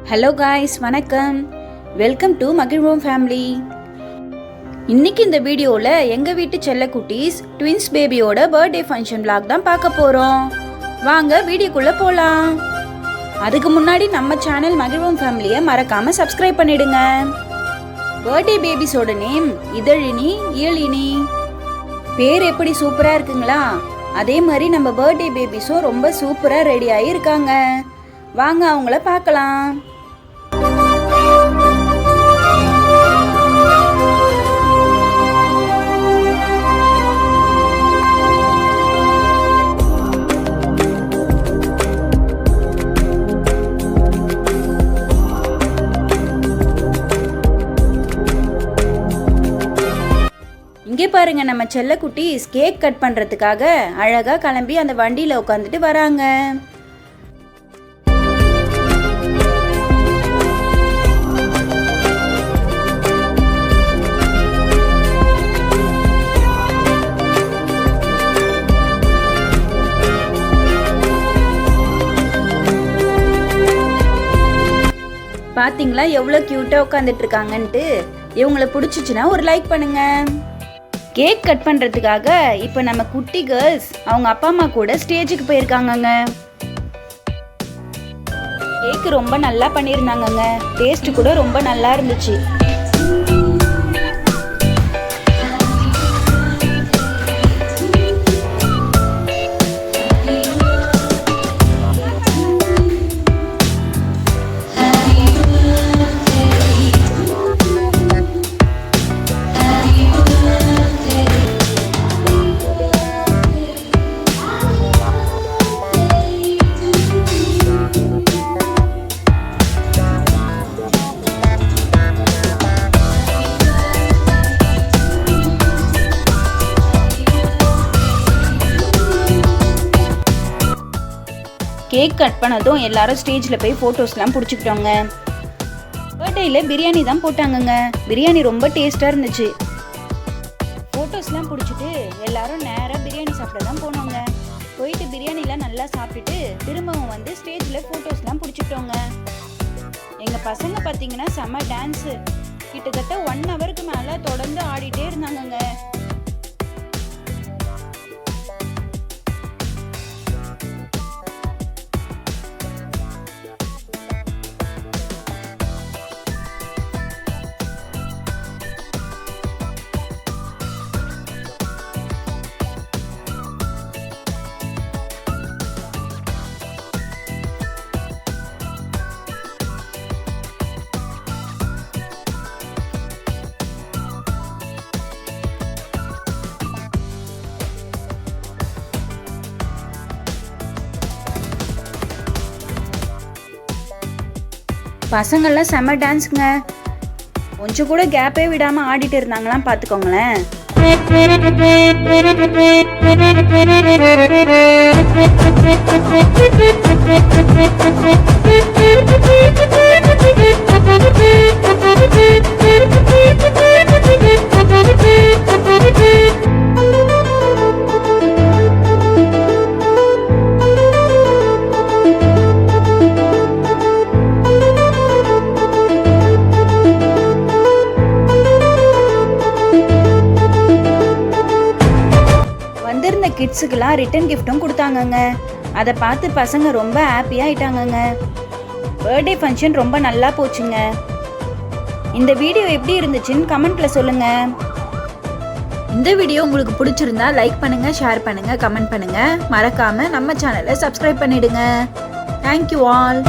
Hello guys, வணக்கம். Welcome to மகிழ்வோம் family. இன்னைக்கு இந்த வீடியோவில் எங்கள் வீட்டு செல்லக்குட்டீஸ் ட்வின்ஸ் பேபியோட பர்த்டே ஃபங்க்ஷன் vlog தான் பார்க்க போகிறோம். வாங்க வீடியோக்குள்ளே போகலாம். அதுக்கு முன்னாடி நம்ம சேனல் மகிழ்வோம் ஃபேமிலியை மறக்காமல் சப்ஸ்கிரைப் பண்ணிடுங்க. பர்த்டே பேபிஸோட நேம் இதழினி, இயலினி. பேர் எப்படி சூப்பராக இருக்குங்களா? அதே மாதிரி நம்ம பர்த்டே பேபிஸும் ரொம்ப சூப்பராக ரெடி ஆகி இருக்காங்க. வாங்க அவங்கள பார்க்கலாம். இங்கே பாருங்க, நம்ம செல்லக்குட்டி கேக் கட் பண்ணுறதுக்காக அழகாக கிளம்பி அந்த வண்டியில் உட்காந்துட்டு வராங்க. பார்த்தீங்களா எவ்வளோ க்யூட்டாக உட்காந்துட்டு இருக்காங்கன்ட்டு. இவங்களை பிடிச்சிச்சுன்னா ஒரு லைக் பண்ணுங்க. கேக் கட் பண்ணுறதுக்காக இப்போ நம்ம குட்டி கேர்ள்ஸ் அவங்க அப்பா அம்மா கூட ஸ்டேஜுக்கு போயிருக்காங்கங்க. கேக் ரொம்ப நல்லா பண்ணியிருந்தாங்கங்க. டேஸ்ட் கூட ரொம்ப நல்லா இருந்துச்சு. கேக் கட் பண்ணதும் எல்லாரும் ஸ்டேஜில் போய் ஃபோட்டோஸ்லாம் பிடிச்சிக்கிட்டோங்க. பர்த்டேயில் பிரியாணி தான் போட்டாங்கங்க. பிரியாணி ரொம்ப டேஸ்ட்டாக இருந்துச்சு. ஃபோட்டோஸ்லாம் பிடிச்சிட்டு எல்லாரும் நேராக பிரியாணி சாப்பிட தான் போனோங்க. போயிட்டு பிரியாணிலாம் நல்லா சாப்பிட்டுட்டு திரும்பவும் வந்து ஸ்டேஜில் ஃபோட்டோஸ்லாம் பிடிச்சிக்கிட்டோங்க. எங்கள் பசங்க பார்த்தீங்கன்னா செம்ம டான்ஸு. கிட்டத்தட்ட 1 ஹவருக்கு மேலே தொடர்ந்து ஆடிட்டே இருந்தாங்கங்க. பசங்கள்லாம் செம்ம டான்ஸுங்க. கொஞ்சம் கூட கேப்பே விடாமல் ஆடிட்டு இருந்தாங்களாம் பார்த்துக்கோங்களேன். வந்திருந்த கிட்ஸுக்கெல்லாம் ரிட்டன் கிஃப்ட்டும் கொடுத்தாங்கங்க. அதை பார்த்து பசங்க ரொம்ப ஹாப்பியாக ஆயிட்டாங்கங்க. பர்த்டே ஃபங்க்ஷன் ரொம்ப நல்லா போச்சுங்க. இந்த வீடியோ எப்படி இருந்துச்சுன்னு கமெண்ட்ல சொல்லுங்க. இந்த வீடியோ உங்களுக்கு பிடிச்சிருந்தா லைக் பண்ணுங்க, ஷேர் பண்ணுங்க, கமெண்ட் பண்ணுங்க. மறக்காம நம்ம சேனலை சப்ஸ்கிரைப் பண்ணிடுங்க. Thank you all.